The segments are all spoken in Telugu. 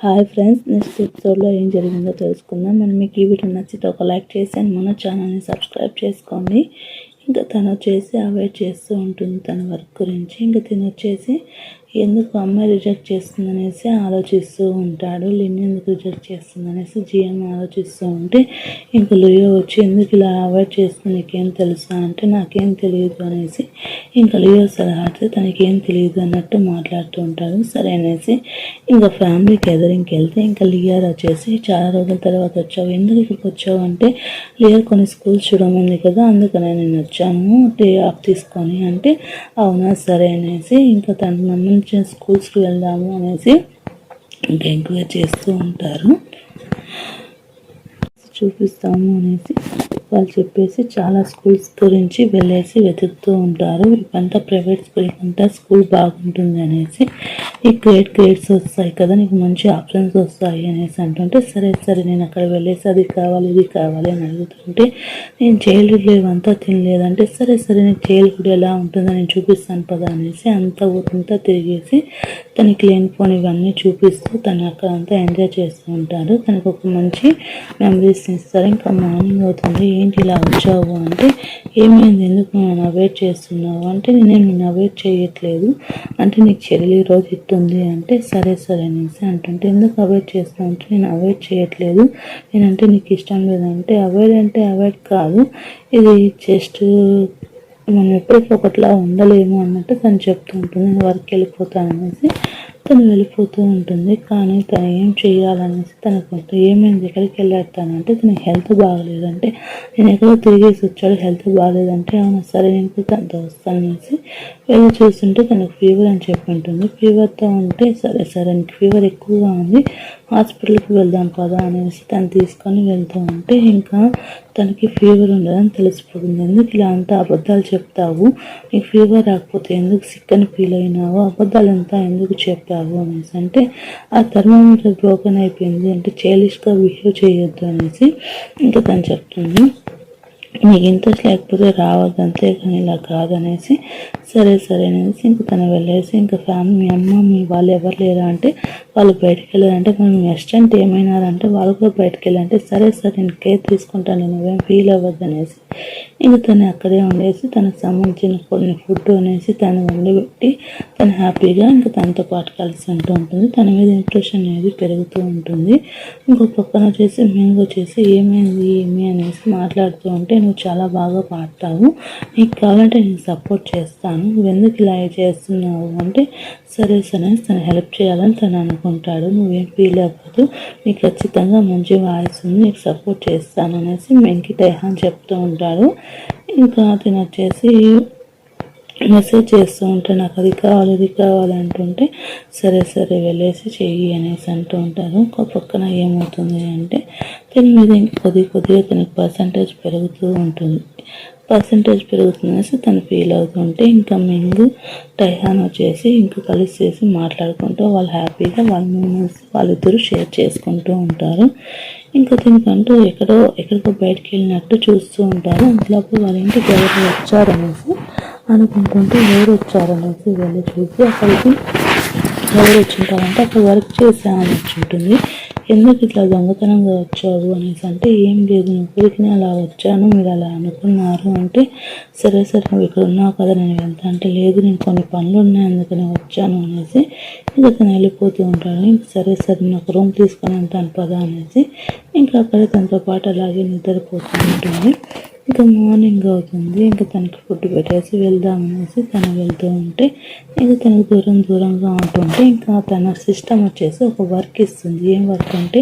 హాయ్ ఫ్రెండ్స్, నెక్స్ట్ ఎపిసోడ్లో ఏం జరిగిందో తెలుసుకుందాం. మీకు ఈ వీడియో నచ్చితే ఒక లైక్ చేసి అండ్ మన ఛానల్ని సబ్స్క్రైబ్ చేసుకోండి. ఇంకా తను వచ్చేసి అవాయిడ్ చేస్తూ ఉంటుంది తన వర్క్ గురించి. ఇంకా తిను వచ్చేసి ఎందుకు అమ్మాయి రిజెక్ట్ చేస్తుందనేసి ఆలోచిస్తూ ఉంటాడు. లిన్ని ఎందుకు రిజెక్ట్ చేస్తుందనేసి జిఎం ఆలోచిస్తూ ఉంటే ఇంకా లియో వచ్చి ఎందుకు ఇలా అవాయిడ్ చేస్తుంది, నీకేం తెలుసా అంటే నాకేం తెలియదు అనేసి ఇంకా లియో సలహాతో తనకేం తెలియదు అన్నట్టు మాట్లాడుతూ ఉంటాడు. సరే అనేసి ఇంకా ఫ్యామిలీ గ్యాదరింగ్కి వెళ్తే ఇంకా లియర్ వచ్చేసి చాలా రోజుల తర్వాత వచ్చావు, ఎందుకు ఇక్కడికి వచ్చావు అంటే లియర్ కొన్ని స్కూల్స్ చూడమంది కదా, అందుకనే నేను వచ్చాను డే ఆఫ్ తీసుకొని అంటే అవునా సరే అనేసి ఇంకా తనకు సంబంధించిన స్కూల్స్కి వెళ్దాము అనేసి ఇంకా ఎంక్వైరీ చేస్తూ ఉంటారు. చూపిస్తాము అనేసి వాళ్ళు చెప్పేసి చాలా స్కూల్స్ గురించి వెళ్ళేసి వెతుకుతూ ఉంటారు. ఇవంతా ప్రైవేట్ స్కూల్ కంటే స్కూల్ బాగుంటుంది అనేసి ఈ గ్రేడ్స్ వస్తాయి కదా, నీకు మంచి ఆప్షన్స్ వస్తాయి అనేసి అంటుంటే సరే నేను అక్కడ వెళ్ళేసి అది కావాలి ఇది కావాలి అని అడుగుతుంటే నేను చైల్డ్హుడ్ ఇవంతా తినలేదంటే సరే నీకు చైల్డ్హుడ్ ఎలా ఉంటుందో నేను చూపిస్తాను పదా అనేసి అంతా ఊరంతా తిరిగేసి తనకి లేనిపోని ఇవన్నీ చూపిస్తూ తను అక్కడ అంతా ఎంజాయ్ చేస్తూ ఉంటారు. తనకు ఒక మంచి మెమరీస్ ఇస్తారు. ఇంకా మార్నింగ్ అవుతుంది, ఏంటి ఇలా వచ్చావు అంటే ఏమైంది, ఎందుకు నన్ను అవాయిడ్ చేస్తున్నావు అంటే నేను అవాయిడ్ చేయట్లేదు అంటే నీకు చెల్లి రోజు ఇస్తుంది అంటే సరే అనేసి అంటుంటే ఎందుకు అవాయిడ్ చేస్తావు అంటే నేను అవాయిడ్ చేయట్లేదు, నేనంటే నీకు ఇష్టం లేదంటే అవాయిడ్ అంటే అవాయిడ్ కాదు, ఇది జస్ట్ మనం ఎప్పటికీ ఒకటిలా ఉండలేము అన్నట్టు తను చెప్తూ ఉంటుంది. నేను వర్క్ వెళ్ళిపోతాను అనేసి తను వెళ్ళిపోతూ ఉంటుంది. కానీ తను ఏం చేయాలనేసి తనకు ఏమైంది, ఎక్కడికి వెళ్ళాడతానంటే తనకి హెల్త్ బాగలేదంటే నేను ఎక్కడో తిరిగేసి వచ్చాడు, హెల్త్ బాగలేదంటే అవునా సరే నేను తనతో వస్తాననేసి వెళ్ళి చూస్తుంటే తనకు ఫీవర్ అని చెప్పి ఉంటుంది. ఫీవర్తో ఉంటే సరే నీకు ఫీవర్ ఎక్కువగా ఉంది, హాస్పిటల్కి వెళ్దాం కదా అనేసి తను తీసుకొని వెళ్తూ ఉంటే ఇంకా తనకి ఫీవర్ ఉండదని తెలిసిపోతుంది. ఎందుకు ఇలా అంతా అబద్ధాలు చెప్తావు, నీకు ఫీవర్ రాకపోతే ఎందుకు సిక్ అని ఫీల్ అయినావు, అబద్ధాలు అంతా ఎందుకు చెప్పావు అనేసి అంటే ఆ థర్మోమీటర్ బ్రోకెన్ అయిపోయింది అంటే చైల్డిష్గా బిహేవ్ చేయొద్దు అనేసి ఇంకా తను చెప్తుంది. నీకు ఇంట్రెస్ట్ లేకపోతే రావద్దు అంతేకాని ఇలా కాదనేసి సరే అనేసి ఇంకా తను వెళ్ళేసి ఇంకా ఫ్యామిలీ మీ అమ్మ మీ వాళ్ళు ఎవరు లేరా అంటే వాళ్ళు బయటకు వెళ్ళారంటే మనం అసిస్టెంట్ ఏమైనారంటే వాళ్ళు కూడా బయటకు వెళ్ళారంటే సరే నేను కేర్ తీసుకుంటాను, నువ్వేం ఫీల్ అవ్వద్దు అనేసి ఇంకా తను అక్కడే ఉండేసి తనకు సంబంధించిన కొన్ని ఫుడ్ అనేసి తను వండి పెట్టి తను హ్యాపీగా ఇంకా తనతో పాటు కలిసి ఉంటూ ఉంటుంది. తన మీద ఇంప్రెషన్ అనేది పెరుగుతూ ఉంటుంది. ఇంకో పక్కన వచ్చేసి మ్యాంగో వచ్చేసి ఏమి అనేసి మాట్లాడుతూ ఉంటే నువ్వు చాలా బాగా పాడతావు, నీకు కావాలంటే నేను సపోర్ట్ చేస్తాను, నువ్వు ఎందుకు ఇలా చేస్తున్నావు అంటే సరే తను హెల్ప్ చేయాలని తను అనుకుంటాడు. నువ్వేం ఫీల్ అవ్వదు, నీకు ఖచ్చితంగా మంచి వాయిస్ ఉంది, నీకు సపోర్ట్ చేస్తాను అనేసి మెంకి టైహాన్ చెప్తూ ఉంటాడు. ఇంకా అతను వచ్చేసి మెసేజ్ చేస్తూ ఉంటే నాకు అది కావాలి అంటుంటే సరే వెళ్ళేసి చెయ్యి అనేసి అంటూ ఉంటారు. ఒక పక్కన ఏమవుతుంది అంటే దీని మీద కొద్దిగా తనకి పర్సంటేజ్ పెరుగుతూ ఉంటుంది. పెరుగుతుందనేసి తను ఫీల్ అవుతుంటే ఇంకా మెంగు టైహాన్ వచ్చేసి ఇంకా కలిసేసి మాట్లాడుకుంటూ వాళ్ళు హ్యాపీగా వాళ్ళ మూమెంట్స్ వాళ్ళిద్దరూ షేర్ చేసుకుంటూ ఉంటారు. ఇంకా దీనికంటూ ఎక్కడికో బయటకు వెళ్ళినట్టు చూస్తూ ఉంటారు. అంతలోపు వాళ్ళ ఇంటికి ఎవరు వచ్చారనేసి అనుకుంటుంటే ఎవరు వచ్చారనేసి వెళ్ళి చూసి అక్కడికి ఎవరు వచ్చింటారంటే అక్కడ వర్క్ చేసామని వచ్చి ఉంటుంది. ఎందుకు ఇట్లా దొంగతనంగా వచ్చావు అనేసి అంటే ఏం లేదు, నేను ఊరికి అలా వచ్చాను, మీరు అలా అనుకున్నారు అంటే సరే నువ్వు ఇక్కడ ఉన్నావు కదా నేను వెళ్తా అంటే లేదు నేను కొన్ని పనులు ఉన్నాయి అందుకని వచ్చాను అనేసి ఇంకా తను వెళ్ళిపోతూ ఉంటాడు. ఇంక సరే నాకు రూమ్ తీసుకొని వెళ్తాను పదా అనేసి ఇంకా అక్కడ తనతో పాటు అలాగే నిద్రపోతూ ఉంటుంది. ఇంకా మార్నింగ్ అవుతుంది, ఇంకా తనకి ఫుడ్ పెట్టేసి వెళ్దామనేసి తను వెళ్తూ ఉంటే ఇంకా తనకు దూరంగా ఉంటుంటే ఇంకా తన సిస్టమ్ వచ్చేసి ఒక వర్క్ ఇస్తుంది. ఏం వర్క్ అంటే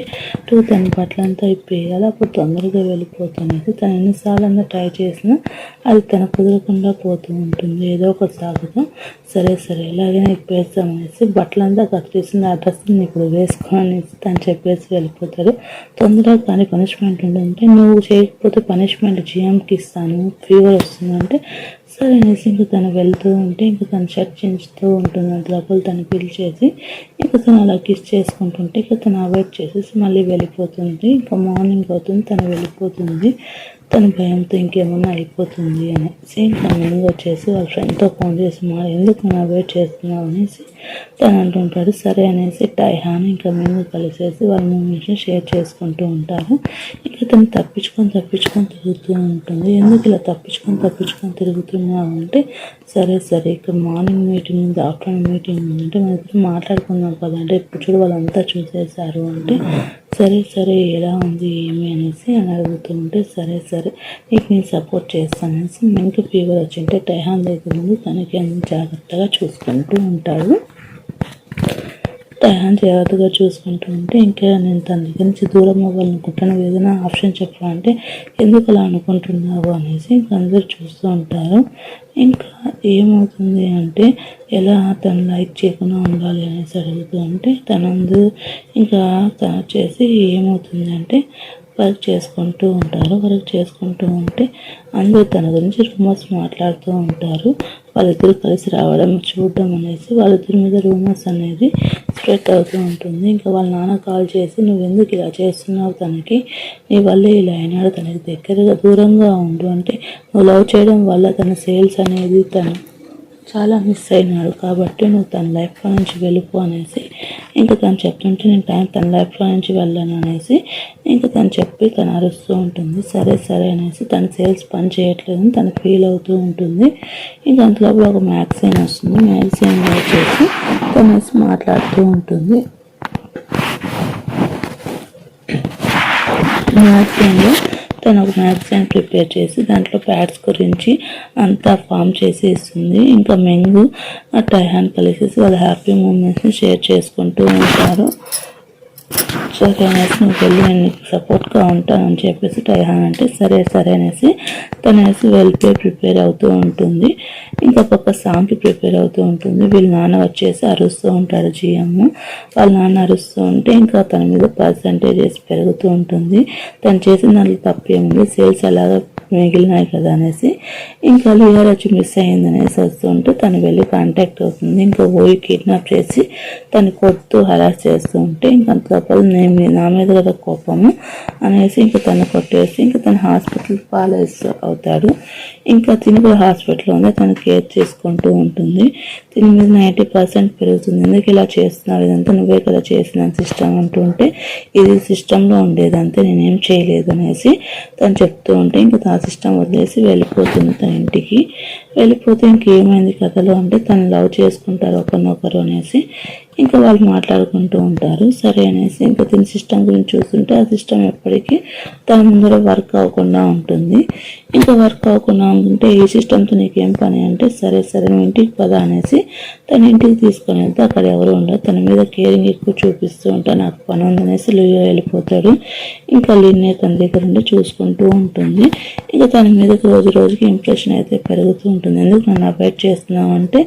తన బట్టలంతా ఇప్పేయాలి, అప్పుడు తొందరగా వెళ్ళిపోతుంది. తను ఎన్నిసార్లు ట్రై చేసినా అది తన కుదరకుండా పోతూ ఉంటుంది. ఏదో ఒక సాగుతో సరే ఎలాగైనా ఇప్పేస్తామనేసి బట్టలంతా కత్తిస్తుంది, ఆ డ్రెస్ని ఇప్పుడు వేసుకోనేసి తను చెప్పేసి వెళ్ళిపోతారు. తొందరగా కానీ పనిష్మెంట్ ఉంటుందంటే నువ్వు చేయకపోతే పనిష్మెంట్ జిఎంకి ఇస్తాను, ఫీవర్ వస్తుందంటే సరే అనేసి ఇంకా తను వెళ్తూ ఉంటే ఇంకా తను షర్ట్ చించుతూ ఉంటుంది. అంత లోపల తను పిలిచేసి ఇంకా తను అలా కిస్ చేసుకుంటుంటే ఇంకా తను అవాయిడ్ చేసేసి మళ్ళీ వెళ్ళిపోతుంది. ఇంకా మార్నింగ్ అవుతుంది, తను వెళ్ళిపోతుంది. తన భయంతో ఇంకేమన్నా అయిపోతుంది అనేసి ఇంకా ముందు వచ్చేసి వాళ్ళ ఫ్రెండ్తో ఫోన్ చేసి ఎందుకు నా వెయిట్ చేస్తున్నావు అనేసి తను అంటుంటాడు. సరే అనేసి టైహాన్ ఇంకా ముందు కలిసేసి వాళ్ళ మూమెంట్స్ని షేర్ చేసుకుంటూ ఉంటారు. ఇంకా తను తప్పించుకొని తిరుగుతూ ఉంటుంది. ఎందుకు ఇలా తప్పించుకొని తిరుగుతున్నావు అంటే సరే ఇక్కడ మార్నింగ్ మీటింగ్ ఉంది, ఆఫ్టర్నూన్ మీటింగ్ ఉంది అంటే మన ఇద్దరు మాట్లాడుకుందాం కదంటే ఇప్పుడు చూడు వాళ్ళంతా చూసేశారు అంటే సరే ఎలా ఉంది ఏమి అనేసి అని అడుగుతూ ఉంటే సరే నీకు నేను సపోర్ట్ చేస్తాననేసి మింక్ ఫీవర్ వచ్చింటే టైహాన్ దగ్గర ముందు తనకి అన్ని జాగ్రత్తగా చూసుకుంటూ ఉంటాడు. టైహాన్ జాగ్రత్తగా చూసుకుంటూ ఉంటే ఇంకా నేను తన దగ్గర నుంచి దూరం అవ్వాలనుకుంటాను, ఏదైనా ఆప్షన్ చెప్పాలంటే ఎందుకు అలా అనుకుంటున్నావు అనేసి ఇంకా అందరూ చూస్తూ ఉంటారు. ఇంకా ఏమవుతుంది అంటే ఎలా తను లైక్ చేయకుండా ఉండాలి అనేసి అడుగుతూ ఉంటే తనందు ఇంకా తను వచ్చేసి ఏమవుతుంది అంటే వర్క్ చేసుకుంటూ ఉంటారు. వర్క్ చేసుకుంటూ ఉంటే అందరూ తన గురించి రూమర్స్ మాట్లాడుతూ ఉంటారు. వాళ్ళిద్దరూ కలిసి రావడం చూడడం అనేసి వాళ్ళిద్దరి మీద రూమర్స్ అనేది స్ప్రెడ్ అవుతూ ఉంటుంది. ఇంకా వాళ్ళ నాన్న కాల్ చేసి నువ్వు ఎందుకు ఇలా చేస్తున్నావు, తనకి నీ వల్లే ఇలా అయినాడు, తనకి దగ్గరగా దూరంగా ఉండు అంటే నువ్వు లవ్ చేయడం వల్ల తన సేల్స్ అనేది తను చాలా మిస్ అయినాడు కాబట్టి నువ్వు తన లైఫ్లో నుంచి వెళ్ళిపో అనేసి ఇంకా తను చెప్తుంటే నేను తన లైఫ్లో నుంచి వెళ్ళాను అనేసి ఇంకా తను చెప్పి తను అరుస్తూ ఉంటుంది. సరే అనేసి తన సేల్స్ పని చేయట్లేదని తను ఫీల్ అవుతూ ఉంటుంది. ఇంకా అంతలోపల ఒక మ్యాగజైన్ వస్తుంది. మ్యాగజైన్లో వచ్చేసి తనేసి మాట్లాడుతూ ఉంటుంది. మ్యాగజైన్లో తను ఒక మ్యాగజైన్ ప్రిపేర్ చేసి దాంట్లో ప్యాడ్స్ గురించి అంతా ఫామ్ చేసి ఇస్తుంది. ఇంకా మెంగు టైహాన్ కలిసేసి వాళ్ళ హ్యాపీ మూమెంట్స్ని షేర్ చేసుకుంటూ ఉంటారు. సరే అనేసి నువ్వు వెళ్ళి నేను నీకు సపోర్ట్గా ఉంటానని చెప్పేసి టైహాన్ అంటే సరే అనేసి తనేసి వెళ్ళిపోయి ప్రిపేర్ అవుతూ ఉంటుంది. ఇంకా పక్క సాంగ్కి ప్రిపేర్ అవుతూ ఉంటుంది. వీళ్ళ నాన్న వచ్చేసి అరుస్తూ ఉంటాడు. జిఎం వాళ్ళ నాన్న అరుస్తూ ఉంటే ఇంకా తన మీద పర్సంటేజెస్ పెరుగుతూ ఉంటుంది. తను చేసిన దాంట్లో తప్పు ఏముంది, సేల్స్ అలాగా మిగిలినాయి కదా అనేసి ఇంకా లియర్ వచ్చి మిస్ అయ్యింది అనేసి వస్తుంటే తను వెళ్ళి కాంటాక్ట్ అవుతుంది. ఇంకా పోయి కిడ్నాప్ చేసి తను కొడుతూ హరాస్ చేస్తూ ఉంటే ఇంకా అంతలోపల నా మీద కదా కోపము అనేసి ఇంకా తను కొట్టేసి ఇంకా తను హాస్పిటల్ పాలేస్తూ అవుతాడు. ఇంకా తిని కూడా హాస్పిటల్లో ఉంది. తను కేర్ చేసుకుంటూ ఉంటుంది. దీని మీద 90% పెరుగుతుంది. ఎందుకు ఇలా చేస్తున్నావు, ఇదంతా నువ్వే కదా చేసిన సిస్టమ్ అంటుంటే ఇది సిస్టంలో ఉండేదంతే, నేనేం చేయలేదు అనేసి తను చెప్తూ ఉంటే ఇంకా ఆ సిస్టమ్ వదిలేసి వెళ్ళిపోతుంది. తన ఇంటికి వెళ్ళిపోతే ఇంకేమైంది కథలో అంటే తను లవ్ చేసుకుంటారు ఒకరినొకరు అనేసి ఇంకా వాళ్ళు మాట్లాడుకుంటూ ఉంటారు. సరే అనేసి ఇంకా తిని సిస్టమ్ గురించి చూస్తుంటే ఆ సిస్టమ్ ఎప్పటికీ తన ముందర వర్క్ అవ్వకుండా ఉంటుంది. ఇంకా వర్క్ అవ్వకుండా ఉంటుంటే ఈ సిస్టమ్తో నీకేం పని అంటే సరే నువ్వు ఇంటికి పదా అనేసి తన ఇంటికి తీసుకొని వెళ్తే అక్కడ ఎవరు ఉండరు. తన మీద కేరింగ్ ఎక్కువ చూపిస్తూ ఉంటా నాకు పని ఉందనేసి లియో వెళ్ళిపోతాడు. ఇంకా లిన్నే తన దగ్గర ఉండి చూసుకుంటూ ఉంటుంది. ఇంకా తన మీద రోజుకి ఇంప్రెషన్ అయితే పెరుగుతూ ఉంటుంది. ఎందుకు నన్ను అవాయిడ్ చేస్తున్నావు అంటే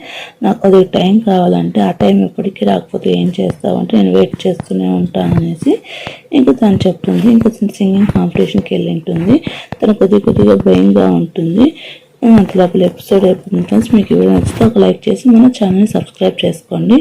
నాకు అది టైం కావాలంటే ఆ టైం ఎప్పటికీ రాకపోతే ఏం చేస్తావు అంటే నేను వెయిట్ చేస్తూనే ఉంటాను అనేసి ఇంకా తను చెప్తుంది. ఇంకా సింగింగ్ కాంపిటీషన్కి వెళ్ళి ఉంటుంది. తను కొద్దిగా భయంగా ఉంటుంది. అంతలోపల ఎపిసోడ్ అయిపోతుంది ఫ్రెండ్స్. మీకు వీడియో నచ్చితే ఒక లైక్ చేసి మన ఛానల్ని సబ్స్క్రైబ్ చేసుకోండి.